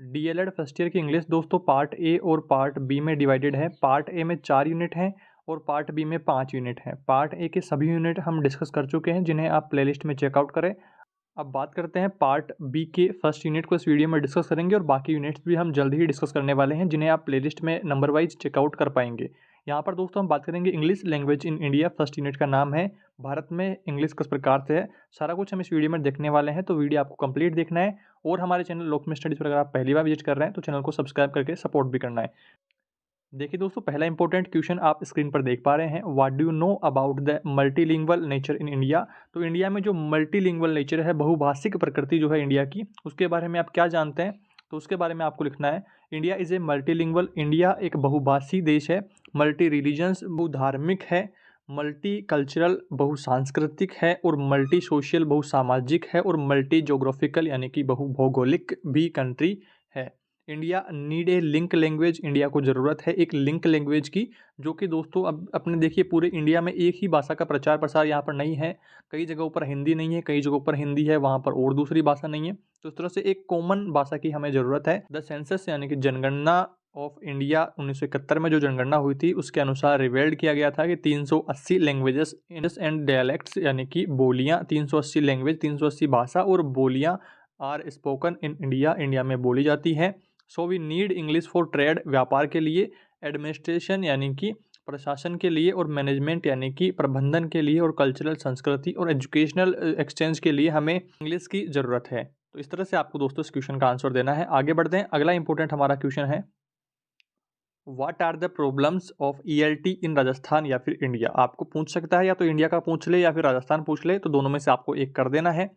DElEd first year की English दोस्तों part A और पार्ट बी में डिवाइडेड है। पार्ट ए में 4 यूनिट हैं और पार्ट बी में 5 यूनिट हैं। पार्ट ए के सभी यूनिट हम डिस्कस कर चुके हैं, जिन्हें आप प्लेलिस्ट में चेकआउट करें। अब बात करते हैं पार्ट बी के फर्स्ट यूनिट को इस वीडियो में डिस्कस करेंगे और बाकी यूनिट्स भी हम जल्द ही डिस्कस करने वाले हैं, जिन्हें आप प्लेलिस्ट में नंबर वाइज चेकआउट कर पाएंगे। यहाँ पर दोस्तों हम बात करेंगे English language in India. First unit का नाम है भारत में इंग्लिश किस प्रकार से है। सारा कुछ हम इस वीडियो में देखने वाले हैं, तो वीडियो आपको कंप्लीट देखना है। और हमारे चैनल लोकमेट स्टडीज पर अगर आप पहली बार विजिट कर रहे हैं तो चैनल को सब्सक्राइब करके सपोर्ट भी करना है। देखिए दोस्तों, पहला इंपॉर्टेंट क्वेश्चन आप स्क्रीन पर देख पा रहे हैं। What do you know about the multilingual nature in India. तो इंडिया में जो मल्टीलिंगुअल नेचर है, बहुभाषिक प्रकृति जो है इंडिया की, उसके बारे में आप क्या जानते हैं। तो उसके बारे में आपको लिखना है। India is a multilingual. India एक बहुभाषी देश है। मल्टी रिलीजन्स बहुधार्मिक है। मल्टी कल्चरल बहुसांस्कृतिक है और मल्टी सोशल बहुसामाजिक है और मल्टी जोग्राफिकल यानी कि बहुभौगोलिक भी कंट्री है। India need a link language. India को ज़रूरत है एक लिंक लैंग्वेज की, जो कि दोस्तों अब अपने देखिए पूरे इंडिया में एक ही भाषा का प्रचार प्रसार यहाँ पर नहीं है। कई जगहों पर हिंदी नहीं है, कई जगहों पर हिंदी है, वहाँ पर और दूसरी भाषा नहीं है। तो इस तरह से एक कॉमन भाषा की हमें ज़रूरत है। द सेंसस यानी कि जनगणना ऑफ इंडिया 1971 में जो जनगणना हुई थी, उसके अनुसार रिवेल्ड किया गया था कि 380 लैंग्वेजेस एंड डायलैक्ट्स यानी कि बोलियाँ, 380 लैंग्वेज, 380 भाषा और बोलियाँ are spoken in India, India में बोली जाती हैं। So we need English for trade, व्यापार के लिए, एडमिनिस्ट्रेशन यानी कि प्रशासन के लिए, और मैनेजमेंट यानी कि प्रबंधन के लिए, और कल्चरल संस्कृति और एजुकेशनल एक्सचेंज के लिए हमें इंग्लिश की ज़रूरत है। तो इस तरह से आपको दोस्तों इस क्वेश्चन का आंसर देना है। आगे बढ़ते हैं। अगला इंपॉर्टेंट हमारा क्वेश्चन है, what are the problems of ELT in Rajasthan या फिर इंडिया। आपको पूछ सकता है, या तो इंडिया का पूछ ले या फिर राजस्थान पूछ ले, तो दोनों में से आपको एक कर देना है।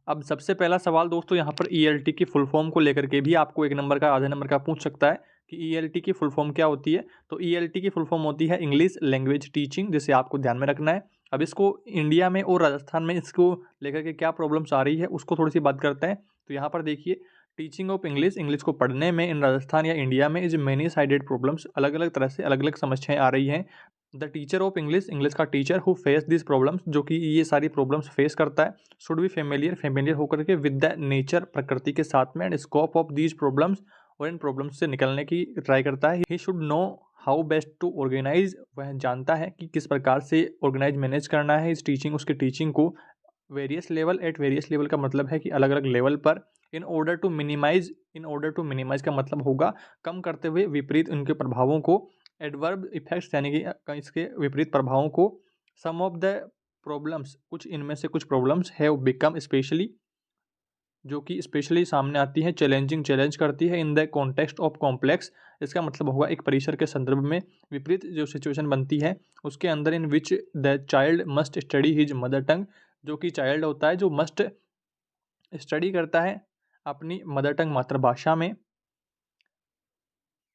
अब सबसे पहला सवाल दोस्तों, यहाँ पर ईएलटी की फुल फॉर्म को लेकर के भी आपको 1 नंबर का, आधे नंबर का पूछ सकता है कि ईएलटी की फुल फॉर्म क्या होती है। तो ईएलटी की फुल फॉर्म होती है इंग्लिश लैंग्वेज टीचिंग, जिसे आपको ध्यान में रखना है। अब इसको इंडिया में और राजस्थान में इसको लेकर के क्या प्रॉब्लम्स आ रही है, उसको थोड़ी सी बात करते हैं। तो यहाँ पर देखिए, टीचिंग ऑफ इंग्लिश, इंग्लिश को पढ़ने में इन राजस्थान या इंडिया में इज मेनी साइडेड प्रॉब्लम्स, अलग अलग तरह से अलग अलग समस्याएं आ रही हैं। The teacher of English, English का teacher who face this problems, जो कि ये सारी प्रॉब्लम्स फेस करता है, शुड बी फेमिलियर होकर के विद द नेचर, प्रकृति के साथ में, and scope of these problems, और इन प्रॉब्लम्स से निकलने की ट्राई करता है। He should know how best to organise, वह जानता है कि किस प्रकार से ऑर्गेनाइज मैनेज करना है इस टीचिंग, उसकी टीचिंग को। Various level, at various level का मतलब है कि अलग अलग लेवल पर। In order to minimise, in order to minimise का मतलब होगा कम करते हुए विपरीत उनके प्रभावों को। एडवर्ब इफेक्ट्स यानी कि इसके विपरीत प्रभावों को। सम ऑफ द प्रॉब्लम्स, कुछ इनमें से कुछ प्रॉब्लम्स है बिकम स्पेशली, जो कि स्पेशली सामने आती है, चैलेंजिंग, चैलेंज करती है। In the context of complex, इसका मतलब होगा एक परिसर के संदर्भ में विपरीत जो सिचुएशन बनती है उसके अंदर। In which the child must study his mother tongue, जो कि चाइल्ड होता है जो मस्ट स्टडी करता है अपनी मदर टंग मातृभाषा में।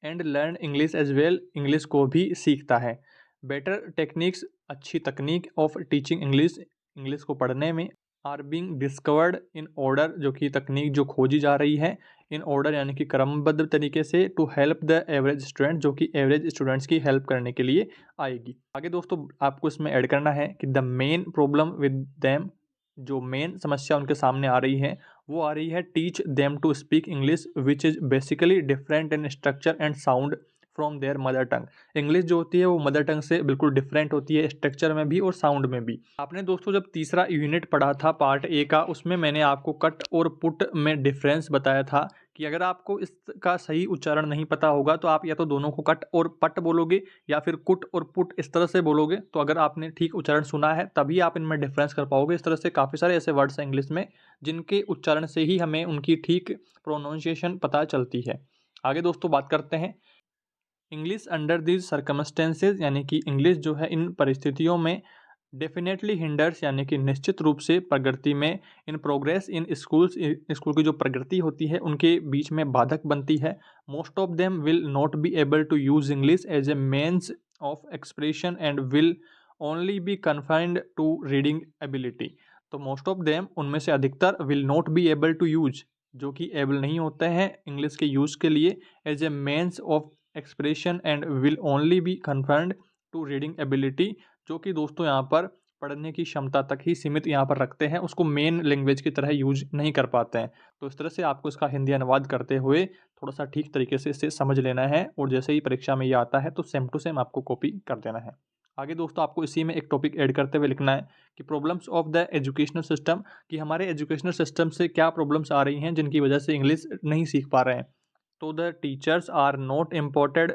And learn English as well, English को भी सीखता है। बेटर टेक्निक्स, अच्छी तकनीक ऑफ टीचिंग इंग्लिश, इंग्लिश को पढ़ने में। Are being discovered in order, जो कि तकनीक जो खोजी जा रही है इन ऑर्डर यानी कि क्रमबद्ध तरीके से। To help the average student, जो कि एवरेज स्टूडेंट्स की हेल्प करने के लिए आएगी। आगे दोस्तों आपको इसमें ऐड करना है कि the main problem with them, जो मेन समस्या उनके सामने आ रही है वो आ रही है teach them to speak English which is basically different in structure and sound from their mother tongue. English जो होती है वो मदर टंग से बिल्कुल डिफरेंट होती है, स्ट्रक्चर में भी और साउंड में भी। आपने दोस्तों जब तीसरा यूनिट पढ़ा था पार्ट ए का, उसमें मैंने आपको कट और पुट में डिफरेंस बताया था कि अगर आपको इसका सही उच्चारण नहीं पता होगा तो आप या तो दोनों को कट और पट बोलोगे या फिर कुट और पुट इस तरह से बोलोगे। तो अगर आपने ठीक उच्चारण सुना है तभी आप इनमें डिफरेंस कर पाओगे। इस तरह से काफ़ी सारे ऐसे वर्ड्स हैं इंग्लिश में जिनके उच्चारण से ही हमें उनकी ठीक प्रोनाउंसिएशन पता चलती है। आगे दोस्तों बात करते हैं इंग्लिश अंडर दीज सर्कमस्टेंसेज, यानी कि इंग्लिश जो है इन परिस्थितियों में डेफिनेटली हिंडर्स, यानी कि निश्चित रूप से प्रगति में, in progress in schools, school की जो प्रगति होती है उनके बीच में बाधक बनती है। Most of them will not be able to use English as a means of expression and will only be confined to reading ability. तो मोस्ट ऑफ देम, उनमें से अधिकतर, will not be able to use, जो कि able नहीं होते हैं English के यूज़ के लिए, as a means of expression and will only be confined to reading ability, जो कि दोस्तों यहाँ पर पढ़ने की क्षमता तक ही सीमित यहाँ पर रखते हैं, उसको मेन लैंग्वेज की तरह यूज नहीं कर पाते हैं। तो इस तरह से आपको इसका हिंदी अनुवाद करते हुए थोड़ा-सा ठीक तरीके से इसे समझ लेना है और जैसे ही परीक्षा में ये आता है तो सेम टू सेम आपको कॉपी कर देना है। आगे दोस्तों आपको इसी में एक टॉपिक ऐड करते हुए लिखना है कि problems of the educational system, कि हमारे एजुकेशनल सिस्टम से क्या प्रॉब्लम्स आ रही हैं जिनकी वजह से इंग्लिश नहीं सीख पा रहे हैं। तो the teachers are not imported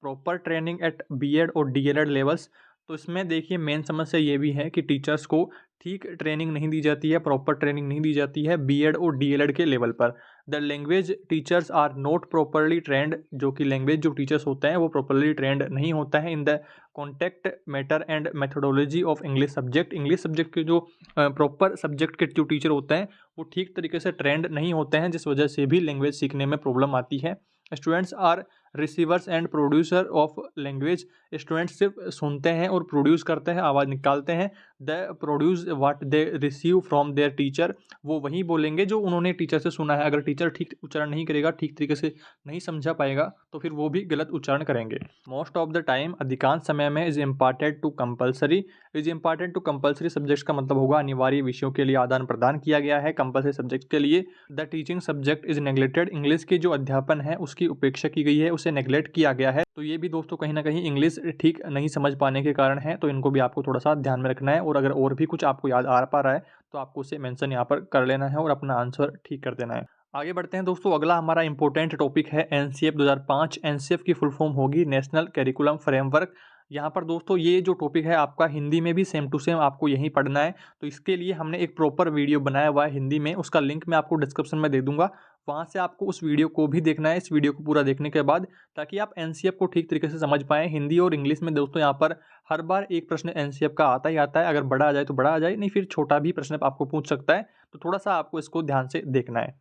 proper training at BEd और डीएलएड लेवल्स। तो इसमें देखिए मेन समस्या ये भी है कि टीचर्स को ठीक ट्रेनिंग नहीं दी जाती है, प्रॉपर ट्रेनिंग नहीं दी जाती है बीएड और डीएलएड के लेवल पर। The language teachers are not properly trained, जो कि लैंग्वेज जो टीचर्स होते हैं वो प्रॉपरली ट्रेंड नहीं होता है in the contact matter and methodology of English subject. English subject के जो प्रॉपर सब्जेक्ट के जो टीचर होते हैं वो ठीक तरीके से ट्रेंड नहीं होते हैं, जिस वजह से भी लैंग्वेज सीखने में प्रॉब्लम आती है। Students are receivers and producer of language. Students सिर्फ सुनते हैं और प्रोड्यूस करते हैं, आवाज़ निकालते हैं। The produce what they receive from there teacher, वो वही बोलेंगे जो उन्होंने टीचर से सुना है। अगर टीचर ठीक उच्चारण नहीं करेगा, ठीक तरीके से नहीं समझा पाएगा, तो फिर वो भी गलत उच्चारण करेंगे। मोस्ट ऑफ द टाइम, अधिकांश समय में, is important to compulsory. Is important to compulsory subjects का मतलब होगा अनिवार्य विषयों के लिए आदान प्रदान किया गया है कंपल्सरी सब्जेक्ट के लिए। The teaching subject is neglected. English के जो अध्यापन है उसकी उपेक्षा की गई है, उसे नेग्लेक्ट किया गया है। तो ये भी दोस्तों कहीं ना कहीं इंग्लिश ठीक नहीं समझ पाने के कारण है, तो इनको भी आपको थोड़ा सा ध्यान में रखना है। और अगर और भी कुछ आपको याद आ पा रहा है तो आपको उसे मेंशन यहाँ पर कर लेना है और अपना आंसर ठीक कर देना है। आगे बढ़ते हैं दोस्तों, अगला हमारा इंपॉर्टेंट टॉपिक है एनसीएफ 2005। एनसीएफ की फुल फॉर्म होगी नेशनल करिकुलम फ्रेमवर्क। यहाँ पर दोस्तों ये जो टॉपिक है आपका हिंदी में भी सेम टू सेम आपको यही पढ़ना है। तो इसके लिए हमने एक प्रॉपर वीडियो बनाया हुआ है हिंदी में, उसका लिंक मैं आपको डिस्क्रिप्शन में दे दूंगा। वहाँ से आपको उस वीडियो को भी देखना है, इस वीडियो को पूरा देखने के बाद, ताकि आप एनसीएफ को ठीक तरीके से समझ पाएँ। हिंदी और इंग्लिश में दोस्तों यहाँ पर हर बार एक प्रश्न एनसीएफ का आता ही आता है। अगर बड़ा आ जाए तो बड़ा आ जाए, नहीं फिर छोटा भी प्रश्न आपको पूछ सकता है। तो थोड़ा सा आपको इसको ध्यान से देखना है।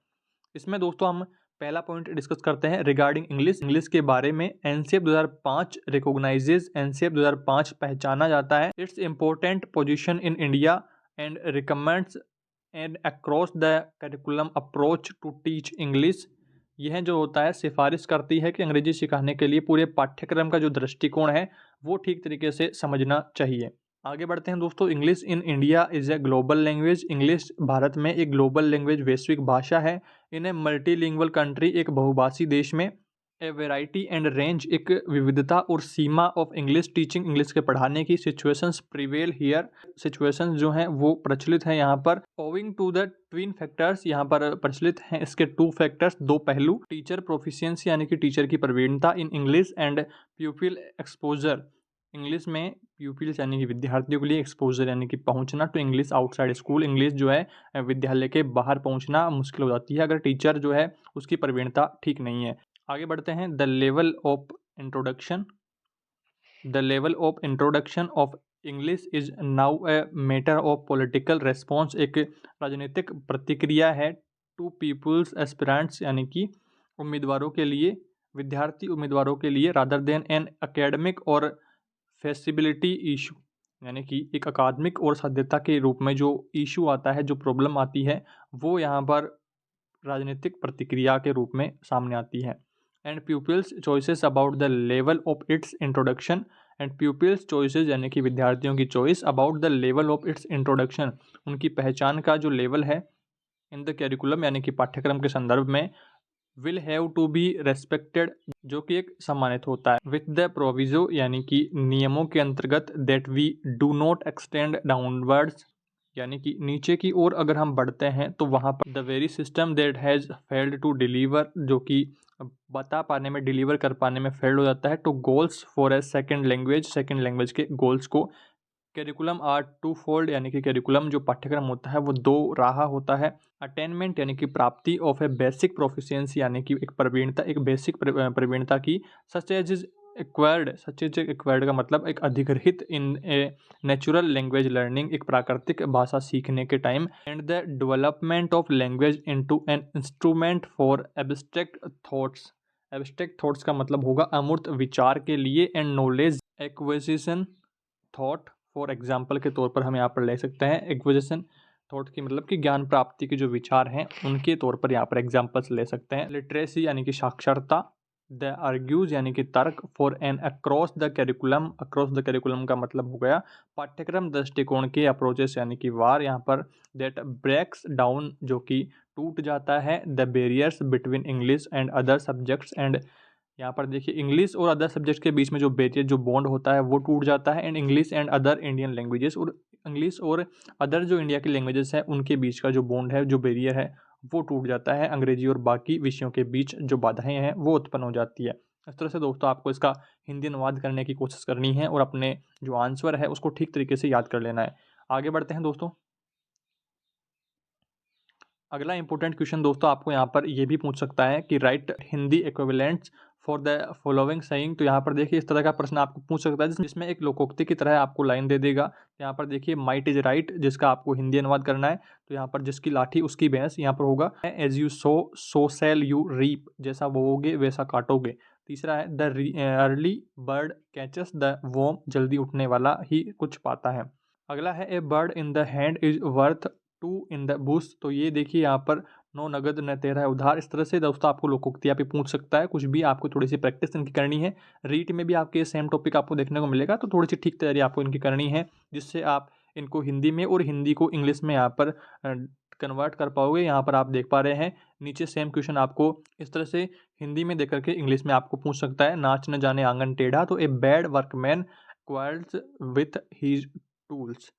इसमें दोस्तों हम पहला पॉइंट डिस्कस करते हैं रिगार्डिंग इंग्लिश। इंग्लिश के बारे में एनसीएफ 2005 रिकॉग्नाइजेज, एनसीएफ 2005 पहचाना जाता है its important position in India and recommends and across the curriculum approach to teach English. यह जो होता है सिफारिश करती है कि अंग्रेजी सिखाने के लिए पूरे पाठ्यक्रम का जो दृष्टिकोण है वो ठीक तरीके से समझना चाहिए। आगे बढ़ते हैं दोस्तों, English in India is a global language. English Bharat में एक ग्लोबल लैंग्वेज, वैश्विक भाषा है। इन ए मल्टीलिंगुअल कंट्री, एक बहुभाषी देश में। ए वेराइटी एंड रेंज, एक विविधता और सीमा ऑफ इंग्लिश टीचिंग, इंग्लिश के पढ़ाने की सिचुएशंस प्रिवेल हियर। सिचुएशंस जो हैं वो प्रचलित हैं यहाँ पर। Owing to the twin factors, यहाँ पर प्रचलित हैं इसके 2 फैक्टर्स, 2 पहलू। टीचर प्रोफिशिएंसी यानी कि टीचर की प्रवीणता in English and pupil exposure. English में प्यूपिल्स यानी कि विद्यार्थियों के लिए, एक्सपोजर यानी कि पहुंचना to English outside school. English जो है विद्यालय के बाहर पहुंचना मुश्किल हो जाती है अगर टीचर जो है उसकी प्रवीणता ठीक नहीं है। आगे बढ़ते हैं, the level of introduction. The level of introduction of English is now a matter of political response. एक राजनीतिक प्रतिक्रिया है टू पीपुल्स एस्पिरेंट्स यानी कि उम्मीदवारों के लिए, विद्यार्थी उम्मीदवारों के लिए, रादर देन एन एकेडमिक और फेसिबिलिटी इशू, यानी कि एक अकादमिक और साध्यता के रूप में जो इशू आता है, जो प्रॉब्लम आती है, वो यहाँ पर राजनीतिक प्रतिक्रिया के रूप में सामने आती है। And pupils choices about the level of its introduction. And pupils choices यानी कि विद्यार्थियों की choice about the level of its introduction, उनकी पहचान का जो लेवल है इन द कैरिकुलम यानी कि पाठ्यक्रम के संदर्भ में, will have to be respected, जो कि एक सम्मानित होता है, विथ द प्रोविजो यानी कि नियमों के अंतर्गत, that we do not extend downwards, यानी कि नीचे की ओर अगर हम बढ़ते हैं तो वहाँ पर the very system that has failed to deliver, जो कि बता पाने में, डिलीवर कर पाने में फेल्ड हो जाता है, to goals for a second language, second language के गोल्स को। करिकुलम आर टू फोल्ड, यानी कि करिकुलम जो पाठ्यक्रम होता है वो 2 राहा होता है। अटेनमेंट यानी कि प्राप्ति ऑफ ए बेसिक प्रोफिशिएंसी, यानी कि एक प्रवीणता, एक बेसिक प्रवीणता की, such as is acquired, such as acquired का मतलब एक अधिग्रहित, in a natural language learning, एक प्राकृतिक भाषा सीखने के time. And the development of language into an instrument for abstract thoughts. Abstract thoughts का मतलब होगा अमूर्त विचार के लिए। And knowledge acquisition thought, for example के तौर पर हम यहाँ पर ले सकते हैं एक्विजिशन थॉट की मतलब कि ज्ञान प्राप्ति के जो विचार हैं उनके तौर पर यहाँ पर एग्जाम्पल्स ले सकते हैं। लिटरेसी यानी कि साक्षरता, द आर्ग्यूज यानी कि तर्क for an across the curriculum का मतलब हो गया पाठ्यक्रम दृष्टिकोण के अप्रोचेस यानी कि वार यहाँ पर दैट ब्रेक्स डाउन जो कि टूट जाता है the barriers between English and other subjects and यहाँ पर देखिए इंग्लिश और अदर सब्जेक्ट्स के बीच में जो बैरियर जो बॉन्ड होता है वो टूट जाता है and English and other Indian languages और इंग्लिश और अदर जो इंडिया की लैंग्वेजेस हैं उनके बीच का जो बॉन्ड है जो बैरियर है वो टूट जाता है अंग्रेजी और बाकी विषयों के बीच जो बाधाएं हैं वो उत्पन्न हो जाती है। इस तरह से दोस्तों आपको इसका हिंदी अनुवाद करने की कोशिश करनी है और अपने जो आंसर है उसको ठीक तरीके से याद कर लेना है। आगे बढ़ते हैं दोस्तों। अगला इंपॉर्टेंट क्वेश्चन दोस्तों आपको यहाँ पर ये भी पूछ सकता है कि right Hindi equivalents for the following saying. तो यहाँ पर देखिए इस तरह का प्रश्न आपको पूछ सकता है जिसमें एक लोकोक्ति की तरह आपको लाइन दे देगा। यहाँ पर देखिए माइट इज राइट जिसका आपको हिंदी अनुवाद करना है। तो यहाँ पर जिसकी लाठी उसकी भैंस यहाँ पर होगा as you sow shall you reap, जैसा बोओगे वैसा काटोगे। तीसरा है the early bird catches the worm, जल्दी उठने वाला ही कुछ पाता है। अगला है a bird in the hand is worth two in the bush. तो ये देखिए यहाँ पर नो नगद न तेरह उधार। इस तरह से दोस्तों आपको लोकोक्तियाँ पे पूछ सकता है, कुछ भी आपको थोड़ी सी प्रैक्टिस इनकी करनी है। रीट में भी आपके सेम टॉपिक आपको देखने को मिलेगा, तो थोड़ी सी ठीक तैयारी आपको इनकी करनी है जिससे आप इनको हिंदी में और हिंदी को इंग्लिश में यहाँ पर कन्वर्ट कर पाओगे। यहाँ पर आप देख पा रहे हैं नीचे सेम क्वेश्चन आपको इस तरह से हिंदी में देख करके इंग्लिश में आपको पूछ सकता है। नाच न जाने आंगन टेढ़ा, तो a bad workman quarrels with his tools.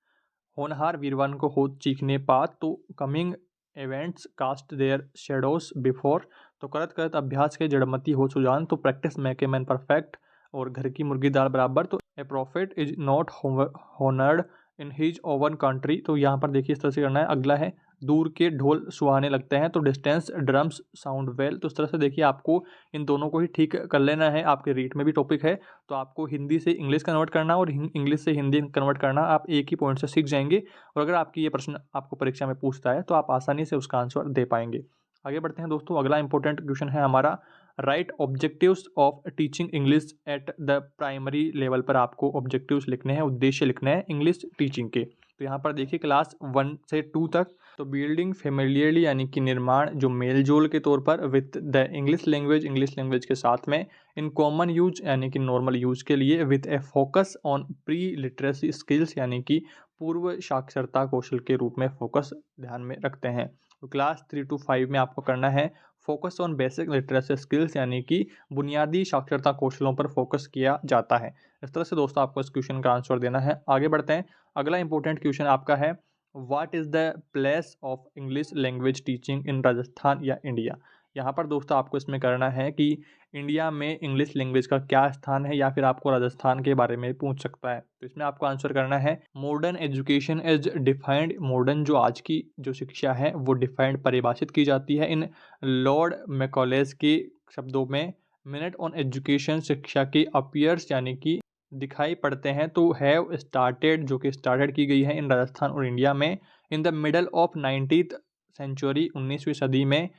होनहार वीरवान को होत चीखने पात, तो coming events cast their shadows before. तो करत करत अभ्यास के जड़मती हो सुजान, तो practice make a man perfect. और घर की मुर्गी दाल बराबर, तो a prophet is not honoured in his own country. तो यहाँ पर देखिए इस तरह से करना है। अगला है दूर के ढोल सुहाने लगते हैं, तो डिस्टेंस ड्रम्स साउंड वेल। तो इस तरह से देखिए आपको इन दोनों को ही ठीक कर लेना है। आपके रीट में भी टॉपिक है, तो आपको हिंदी से इंग्लिश कन्वर्ट करना और इंग्लिश से हिंदी कन्वर्ट करना आप एक ही पॉइंट से सीख जाएंगे। और अगर आपकी ये प्रश्न आपको परीक्षा में पूछता है तो आप आसानी से उसका आंसर दे पाएंगे। आगे बढ़ते हैं दोस्तों। अगला इंपॉर्टेंट क्वेश्चन है हमारा right objectives of teaching English at the primary level पर आपको ऑब्जेक्टिव्स लिखने हैं, उद्देश्य लिखने हैं इंग्लिश टीचिंग के। तो यहाँ पर देखिए क्लास 1 से 2 तक, तो बिल्डिंग फेमिलियरली यानी कि निर्माण जो मेल जोल के तौर पर विथ द इंग्लिश लैंग्वेज के साथ में, इन कॉमन यूज यानी कि नॉर्मल यूज के लिए, with A focus on pre literacy skills यानी कि पूर्व साक्षरता कौशल के रूप में फोकस ध्यान में रखते हैं। तो क्लास 3 to 5 में आपको करना है focus on basic literacy skills यानी कि बुनियादी साक्षरता कौशलों पर फोकस किया जाता है। इस तरह से दोस्तों आपको इस क्वेश्चन का आंसर देना है। आगे बढ़ते हैं। अगला इंपॉर्टेंट क्वेश्चन आपका है what is the place of English language teaching in Rajasthan या इंडिया। यहाँ पर दोस्तों आपको इसमें करना है कि इंडिया में इंग्लिश लैंग्वेज का क्या स्थान है, या फिर आपको राजस्थान के बारे में पूछ सकता है। तो इसमें आपको आंसर करना है modern education is defined. Modern जो आज की जो शिक्षा है वो डिफाइंड परिभाषित की जाती है इन लॉर्ड मैकॉलेज के शब्दों में। मिनट ऑन एजुकेशन शिक्षा के अपीयर्स यानी कि दिखाई पड़ते हैं, तो हैव स्टार्टेड जो कि स्टार्टेड की गई है इन राजस्थान और इंडिया में in the middle of 19th century, 19वीं सदी में।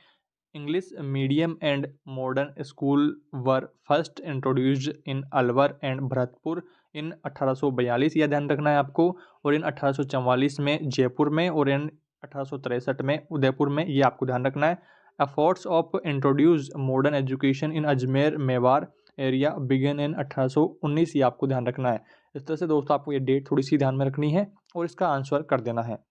English medium and modern school were first introduced in Alwar and Bharatpur in 1842, यह ध्यान रखना है आपको। और इन 1844 में जयपुर में, और इन 1863 में उदयपुर में, ये आपको ध्यान रखना है। Efforts of introduce modern education in Ajmer Mewar area begin in 1819, ये आपको ध्यान रखना है। इस तरह से दोस्तों आपको ये डेट थोड़ी सी ध्यान में रखनी है और इसका आंसर कर देना है।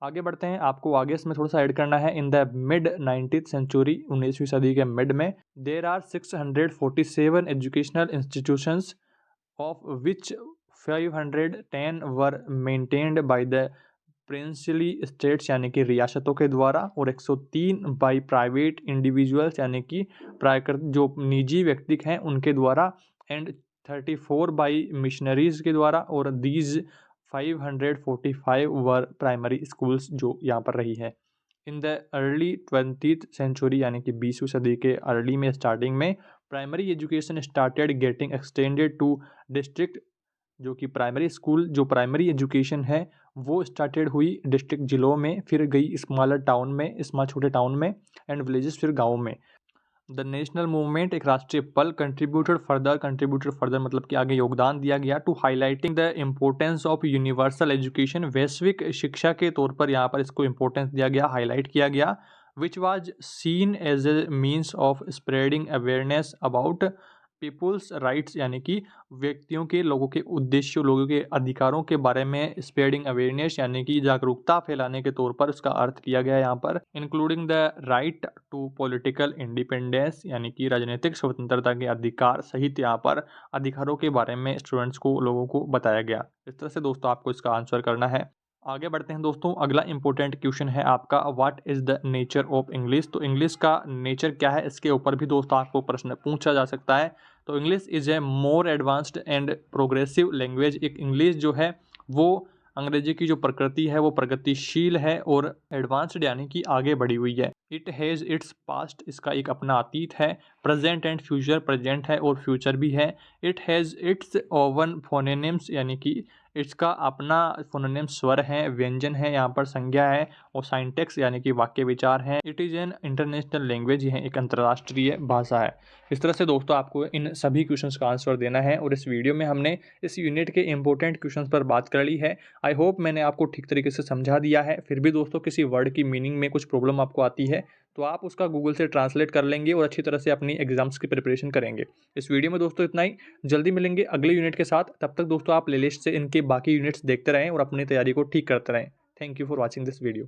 आगे बढ़ते हैं। आपको आगे इसमें थोड़ा सा ऐड करना है in the mid 19th century, 19वीं सदी के मिड में, there are 647 educational institutions of which 510 were maintained by the princely states यानी कि रियासतों के द्वारा, और 103 बाई प्राइवेट इंडिविजुअल्स यानी कि प्राकृत जो निजी व्यक्ति हैं उनके द्वारा, एंड 34 बाई मिशनरीज के द्वारा, और दीज 545 वर प्राइमरी स्कूल्स जो यहाँ पर रही है। In the early 20th century यानी कि 20वीं सदी के अर्ली में, स्टार्टिंग में, primary education started getting extended to district, जो कि प्राइमरी स्कूल जो प्राइमरी एजुकेशन है वो स्टार्टेड हुई डिस्ट्रिक्ट जिलों में, फिर गई स्मॉलर टाउन में, छोटे टाउन में, एंड विलेजेस फिर गाँव में। द नेशनल मूवमेंट एक राष्ट्रीय पल, कंट्रीब्यूटेड फर्दर मतलब कि आगे योगदान दिया गया, to highlighting the importance of universal education, वैश्विक शिक्षा के तौर पर यहाँ पर इसको इम्पोर्टेंस दिया गया, हाईलाइट किया गया। which was seen as a means of spreading awareness about people's rights, यानी कि व्यक्तियों के, लोगों के उद्देश्यों, लोगों के अधिकारों के बारे में स्प्रेडिंग अवेयरनेस यानी कि जागरूकता फैलाने के तौर पर इसका अर्थ किया गया है यहाँ पर। Including the right to political independence, यानी कि राजनीतिक स्वतंत्रता के अधिकार सहित यहाँ पर अधिकारों के बारे में स्टूडेंट्स को, लोगों को बताया गया। इस तरह से दोस्तों आपको इसका आंसर करना है। आगे बढ़ते हैं दोस्तों, अगला इंपॉर्टेंट क्वेश्चन है आपका, what is the nature of English. तो इंग्लिश का नेचर क्या है, इसके ऊपर भी दोस्तों आपको प्रश्न पूछा जा सकता है। तो English is a more advanced and progressive language. एक इंग्लिश जो है वो अंग्रेजी की जो प्रकृति है वो प्रगतिशील है और एडवांस्ड यानी कि आगे बढ़ी हुई है। इट हैज़ इट्स पास्ट, इसका एक अपना अतीत है। प्रेजेंट एंड फ्यूचर, प्रेजेंट है और फ्यूचर भी है। इट हैज़ इट्स ओवन फोनेम्स, यानी कि इसका अपना फोनेम स्वर है, व्यंजन है, यहाँ पर संज्ञा है, और साइंटेक्स यानी कि वाक्य विचार है। It is an international language, यह एक अंतर्राष्ट्रीय भाषा है। इस तरह से दोस्तों आपको इन सभी क्वेश्चंस का आंसर देना है और इस वीडियो में हमने इस यूनिट के इंपॉर्टेंट क्वेश्चंस पर बात कर ली है। आई होप मैंने आपको ठीक तरीके से समझा दिया है। फिर भी दोस्तों किसी वर्ड की मीनिंग में कुछ प्रॉब्लम आपको आती है तो आप उसका गूगल से ट्रांसलेट कर लेंगे और अच्छी तरह से अपनी एग्जाम्स की प्रिपरेशन करेंगे। इस वीडियो में दोस्तों इतना ही, जल्दी मिलेंगे अगले यूनिट के साथ। तब तक दोस्तों आप प्लेलिस्ट से इनके बाकी यूनिट्स देखते रहें और अपनी तैयारी को ठीक करते रहें। Thank you for watching this video.